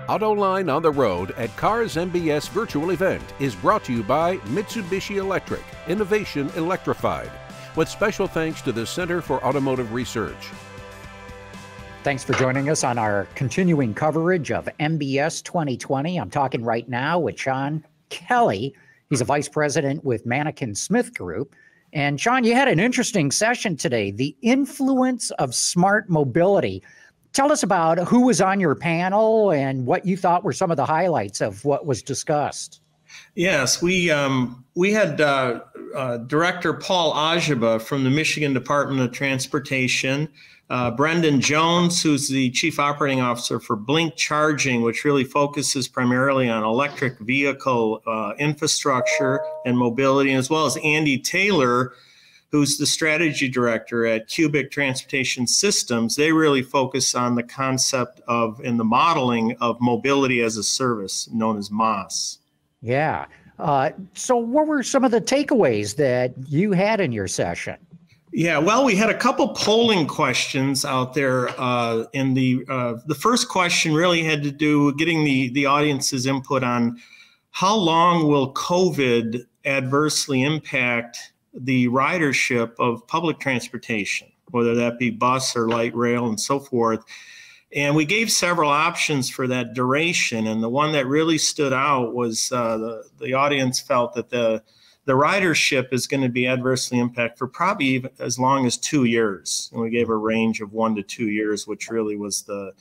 AutoLine on the Road at Cars MBS virtual event is brought to you by Mitsubishi Electric, Innovation Electrified, with special thanks to the Center for Automotive Research. Thanks for joining us on our continuing coverage of MBS 2020. I'm talking right now with Sean Kelley. He's a vice president with Mannik Smith Group. And Sean, you had an interesting session today, the influence of smart mobility. Tell us about who was on your panel and what you thought were some of the highlights of what was discussed. Yes, we had Director Paul Ajaba from the Michigan Department of Transportation, Brendan Jones, who's the Chief Operating Officer for Blink Charging, which really focuses primarily on electric vehicle infrastructure and mobility, as well as Andy Taylor, who's the strategy director at Cubic Transportation Systems. They really focus on the concept of and the modeling of mobility as a service, known as MOS. Yeah. So what were some of the takeaways that you had in your session? Yeah, well, we had a couple polling questions out there. In the first question really had to do with getting the audience's input on how long will COVID adversely impact the ridership of public transportation, whether that be bus or light rail and so forth. And we gave several options for that duration. And the one that really stood out was the audience felt that the ridership is going to be adversely impacted for probably even as long as 2 years. And we gave a range of 1 to 2 years, which really was the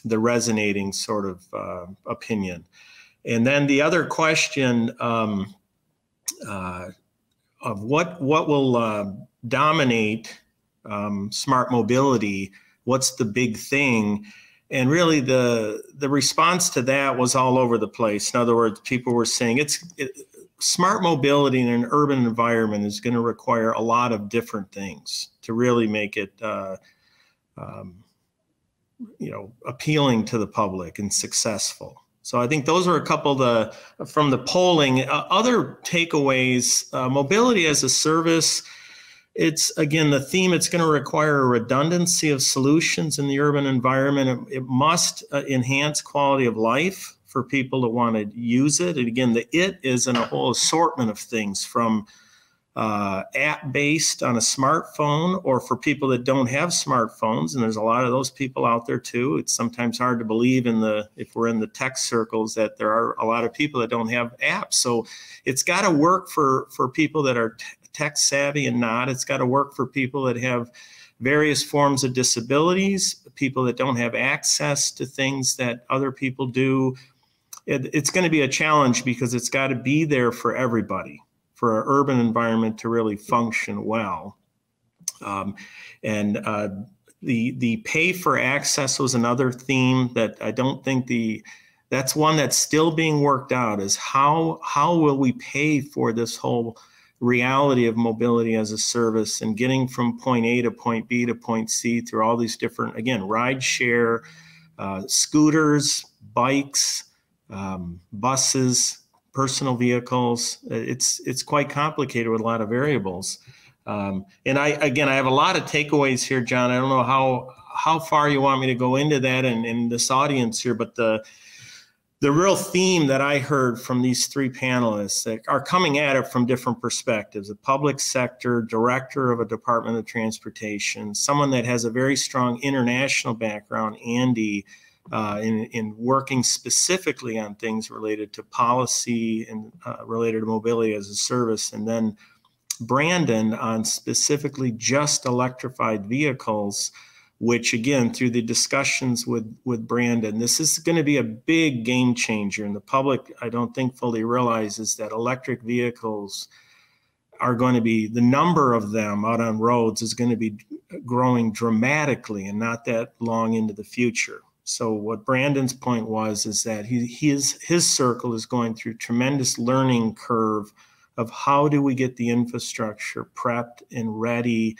resonating sort of opinion. And then the other question of what will dominate smart mobility, what's the big thing? And really the response to that was all over the place. In other words, people were saying smart mobility in an urban environment is going to require a lot of different things to really make it appealing to the public and successful. So I think those are a couple from the polling. Other takeaways, mobility as a service, it's, again, the theme, it's going to require a redundancy of solutions in the urban environment. It must enhance quality of life for people that want to use it. And again, it is in a whole assortment of things, from app-based on a smartphone, or for people that don't have smartphones, and there's a lot of those people out there too. It's sometimes hard to believe if we're in the tech circles that there are a lot of people that don't have apps. So it's got to work for people that are tech savvy and not. It's got to work for people that have various forms of disabilities, people that don't have access to things that other people do. It's going to be a challenge because it's got to be there for everybody, for our urban environment to really function well. The pay for access was another theme that I don't think that's one that's still being worked out, is how will we pay for this whole reality of mobility as a service and getting from point A to point B to point C through all these different, again, ride share, scooters, bikes, buses, personal vehicles. It's quite complicated with a lot of variables. And I have a lot of takeaways here, John. I don't know how far you want me to go into that in this audience here, but the real theme that I heard from these three panelists that are coming at it from different perspectives: a public sector director of a Department of Transportation, someone that has a very strong international background, Andy, in working specifically on things related to policy and related to mobility as a service, and then Brandon on specifically just electrified vehicles, which, again, through the discussions with Brandon, this is going to be a big game changer. And the public, I don't think, fully realizes that electric vehicles are going to be, the number of them out on roads is going to be growing dramatically and not that long into the future. So what Brandon's point is that his circle is going through tremendous learning curve of how do we get the infrastructure prepped and ready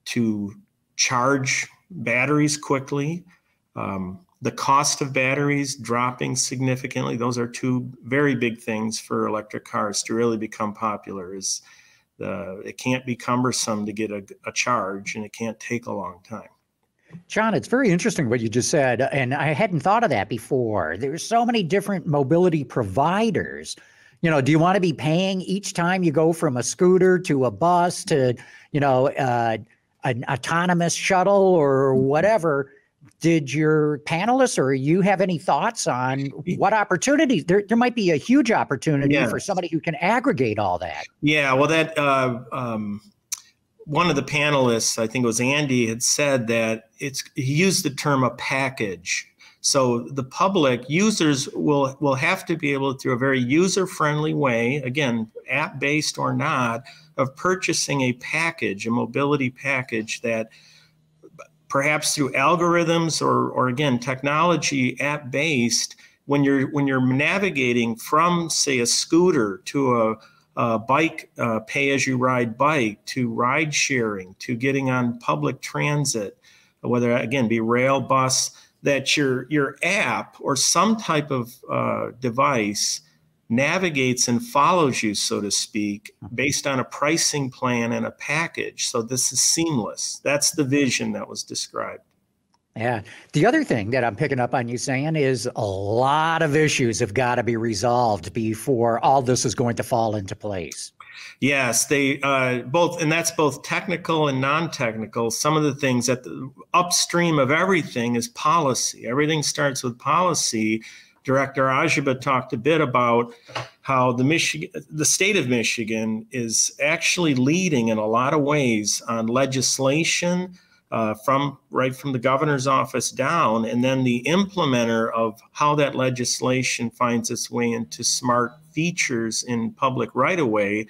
to charge batteries quickly. The cost of batteries dropping significantly. Those are two very big things for electric cars to really become popular. It can't be cumbersome to get a charge, and it can't take a long time. John, it's very interesting what you just said, and I hadn't thought of that before. There's so many different mobility providers. Do you want to be paying each time you go from a scooter to a bus to, an autonomous shuttle or whatever? Did your panelists or you have any thoughts on what opportunities? There might be a huge opportunity for somebody who can aggregate all that. Yeah, well, that one of the panelists, I think it was Andy, had said that he used the term a package. So the public users will have to be able to, through a very user-friendly way, again, app-based or not, of purchasing a package, a mobility package that perhaps through algorithms or again, technology app-based, when you're navigating from, say, a scooter to a bike, pay-as-you-ride bike, to ride sharing, to getting on public transit, whether, again, be rail, bus, that your app or some type of device navigates and follows you, so to speak, based on a pricing plan and a package. So this is seamless. That's the vision that was described. Yeah. The other thing that I'm picking up on you saying is a lot of issues have got to be resolved before all this is going to fall into place. Yes, they both, and that's both technical and non-technical. Some of the things at the upstream of everything is policy. Everything starts with policy. Director Ajaba talked a bit about how the state of Michigan is actually leading in a lot of ways on legislation from the governor's office down, and then the implementer of how that legislation finds its way into smart features in public right-of-way.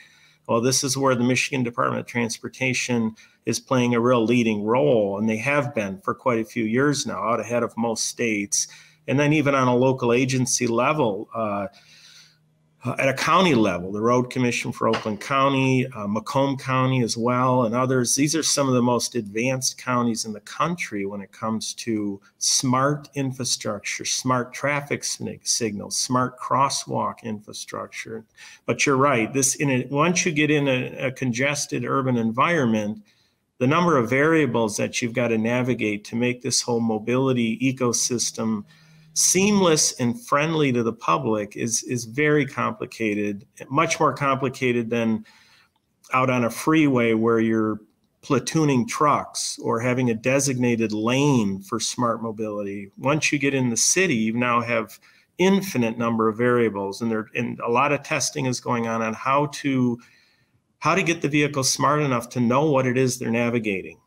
Well, this is where the Michigan Department of Transportation is playing a real leading role, and they have been for quite a few years now, out ahead of most states. And then even on a local agency level, at a county level, the Road Commission for Oakland County, Macomb County as well, and others. These are some of the most advanced counties in the country when it comes to smart infrastructure, smart traffic signals, smart crosswalk infrastructure. But you're right, once you get in a congested urban environment, the number of variables that you've got to navigate to make this whole mobility ecosystem seamless and friendly to the public is very complicated, much more complicated than out on a freeway where you're platooning trucks or having a designated lane for smart mobility. Once you get in the city, you now have infinite number of variables, and a lot of testing is going on how to get the vehicle smart enough to know what it is they're navigating.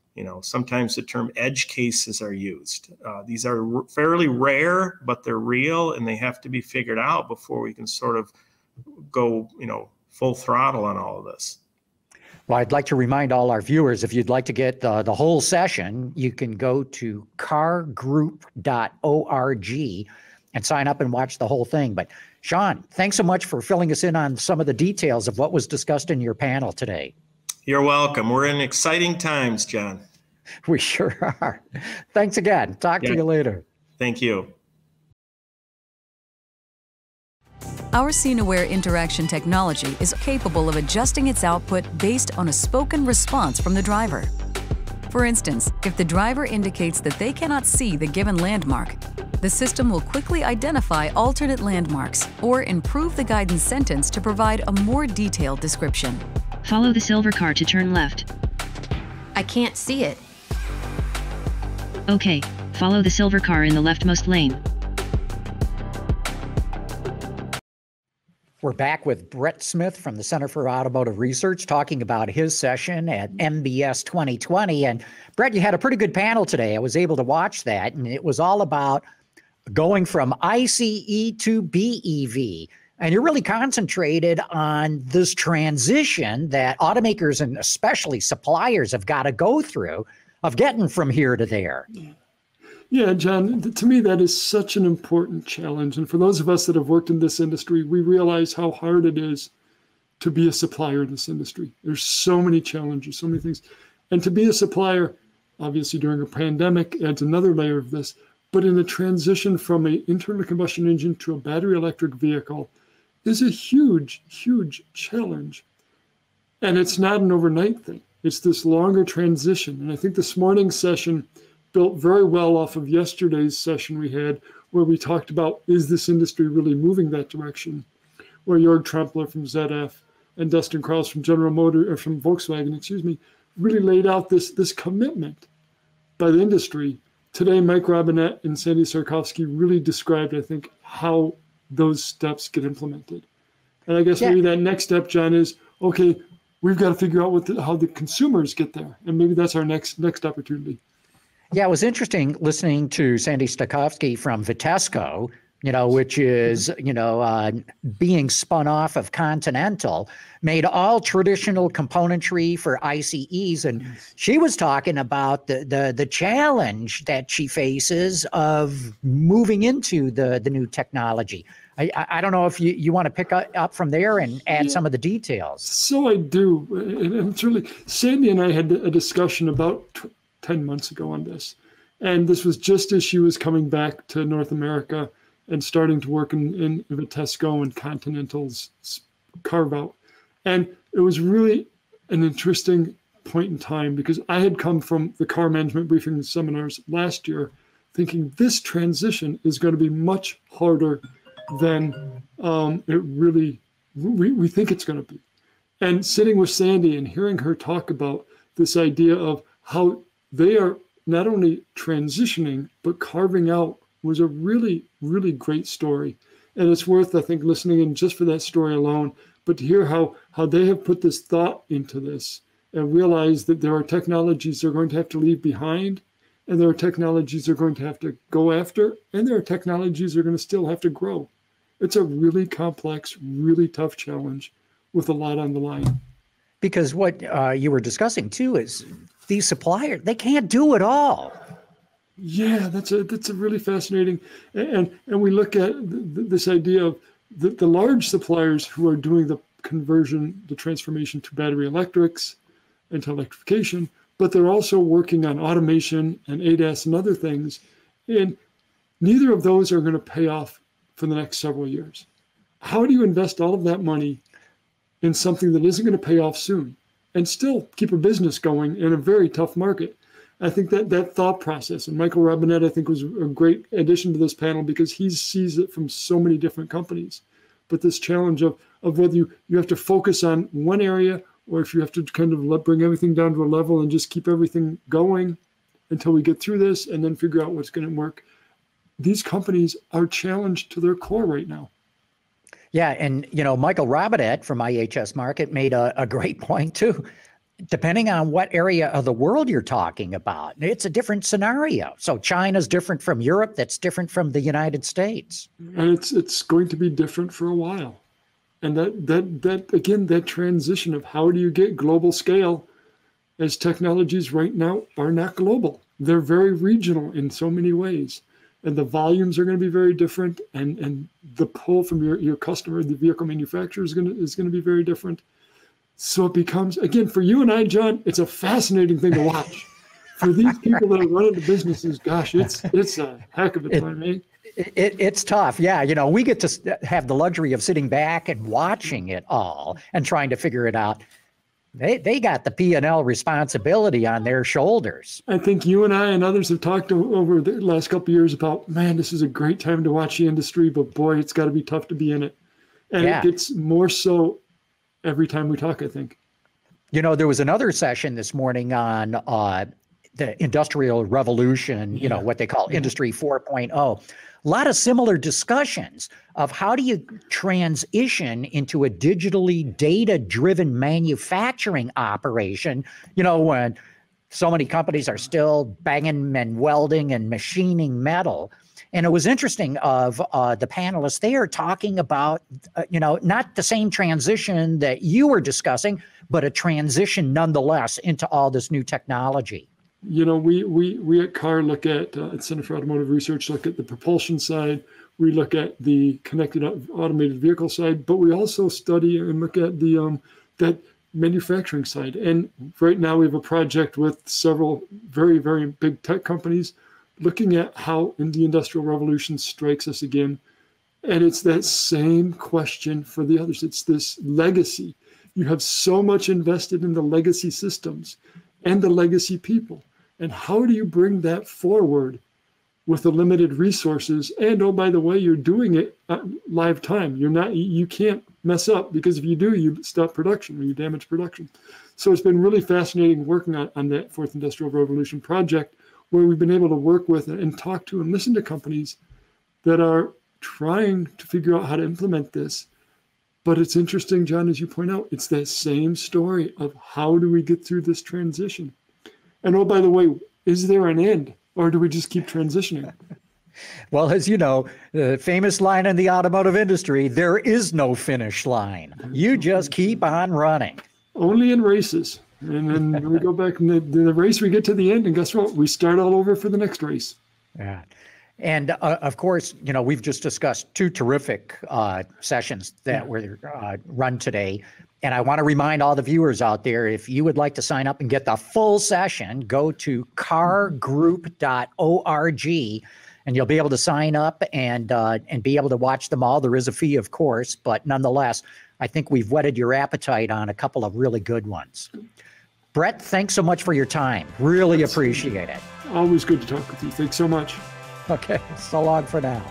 Sometimes the term edge cases are used. These are fairly rare, but they're real, and they have to be figured out before we can sort of go, full throttle on all of this. Well, I'd like to remind all our viewers, if you'd like to get the whole session, you can go to cargroup.org and sign up and watch the whole thing. But Sean, thanks so much for filling us in on some of the details of what was discussed in your panel today. You're welcome. We're in exciting times, John. We sure are. Thanks again. Talk to you later. Thank you. Our scene-aware interaction technology is capable of adjusting its output based on a spoken response from the driver. For instance, if the driver indicates that they cannot see the given landmark, the system will quickly identify alternate landmarks or improve the guidance sentence to provide a more detailed description. Follow the silver car to turn left. I can't see it. Okay, follow the silver car in the leftmost lane. We're back with Brett Smith from the Center for Automotive Research talking about his session at MBS 2020. And Brett, you had a pretty good panel today. I was able to watch that, and it was all about going from ICE to BEV. And you're really concentrated on this transition that automakers and especially suppliers have got to go through of getting from here to there. Yeah, John, to me, that is such an important challenge. And for those of us that have worked in this industry, we realize how hard it is to be a supplier in this industry. There's so many challenges, so many things. And to be a supplier, obviously during a pandemic, adds another layer of this. But in the transition from an internal combustion engine to a battery electric vehicle is a huge, huge challenge. And it's not an overnight thing. It's this longer transition. And I think this morning's session built very well off of yesterday's session we had, where we talked about, is this industry really moving that direction? Where Jörg Trempler from ZF and Dustin Krause from from Volkswagen, really laid out this commitment by the industry. Today, Mike Robinette and Sandy Sarkovsky really described, I think, how those steps get implemented. And I guess maybe that next step, John, is, okay, we've got to figure out how the consumers get there. And maybe that's our next opportunity. Yeah, it was interesting listening to Sandy Stokowski from Vitesco, which is, being spun off of Continental, made all traditional componentry for ICEs. And she was talking about the challenge that she faces of moving into the new technology. I don't know if you want to pick up from there and add some of the details. So I do. And it's really, Sandy and I had a discussion about 10 months ago on this. And this was just as she was coming back to North America and starting to work in Vitesco and Continental's carve out. And it was really an interesting point in time, because I had come from the car management briefing seminars last year thinking this transition is going to be much harder than it really, we think it's going to be. And sitting with Sandy and hearing her talk about this idea of how they are not only transitioning, but carving out, was a really, really great story. And it's worth, I think, listening in just for that story alone, but to hear how they have put this thought into this and realize that there are technologies they're going to have to leave behind, and there are technologies they're going to have to go after, and there are technologies they're going to still have to grow. It's a really complex, really tough challenge with a lot on the line. Because what you were discussing too is these suppliers, they can't do it all. Yeah, that's a really fascinating, and we look at this idea of the large suppliers who are doing the conversion, the transformation to battery electrics and to electrification, but they're also working on automation and ADAS and other things, and neither of those are going to pay off for the next several years. How do you invest all of that money in something that isn't going to pay off soon and still keep a business going in a very tough market? I think that thought process, and Michael Robinette, I think, was a great addition to this panel, because he sees it from so many different companies. But this challenge of whether you have to focus on one area, or if you have to kind of bring everything down to a level and just keep everything going until we get through this and then figure out what's going to work. These companies are challenged to their core right now. Yeah, and Michael Robinette from IHS Markit made a great point too. Depending on what area of the world you're talking about, it's a different scenario. So China's different from Europe. That's different from the United States. And it's going to be different for a while. And that again, that transition of how do you get global scale, as technologies right now are not global. They're very regional in so many ways. And the volumes are going to be very different. And the pull from your customer, the vehicle manufacturer, is going to be very different. So it becomes, again, for you and I, John, it's a fascinating thing to watch. For these people that are running the businesses, gosh, it's a heck of a time, eh? It's tough. Yeah, we get to have the luxury of sitting back and watching it all and trying to figure it out. They got the P&L responsibility on their shoulders. I think you and I and others have talked over the last couple of years about, man, this is a great time to watch the industry, but boy, it's got to be tough to be in it. And it gets more so every time we talk, I think. There was another session this morning on the Industrial Revolution, what they call Industry 4.0. A lot of similar discussions of how do you transition into a digitally data-driven manufacturing operation, when so many companies are still banging and welding and machining metal. And it was interesting of the panelists there talking about, not the same transition that you were discussing, but a transition nonetheless into all this new technology. We at CAR look at Center for Automotive Research, look at the propulsion side. We look at the connected automated vehicle side, but we also study and look at the that manufacturing side. And right now we have a project with several very, very big tech companies looking at how the Industrial Revolution strikes us again. And it's that same question for the others. It's this legacy. You have so much invested in the legacy systems and the legacy people. And how do you bring that forward with the limited resources? And oh, by the way, you're doing it live time. You can't mess up, because if you do, you stop production or you damage production. So it's been really fascinating working on that fourth industrial revolution project, where we've been able to work with and talk to and listen to companies that are trying to figure out how to implement this. But it's interesting, John, as you point out, it's that same story of how do we get through this transition? And oh, by the way, is there an end, or do we just keep transitioning? Well, as you know, the famous line in the automotive industry, there is no finish line. You just keep on running. Only in races. And then we go back in the race, we get to the end, and guess what? We start all over for the next race. Yeah. And of course, we've just discussed two terrific sessions that were run today. And I want to remind all the viewers out there, if you would like to sign up and get the full session, go to cargroup.org, and you'll be able to sign up and be able to watch them all. There is a fee, of course, but nonetheless, I think we've whetted your appetite on a couple of really good ones. Brett, thanks so much for your time. Really appreciate it. Always good to talk with you. Thanks so much. Okay, so long for now.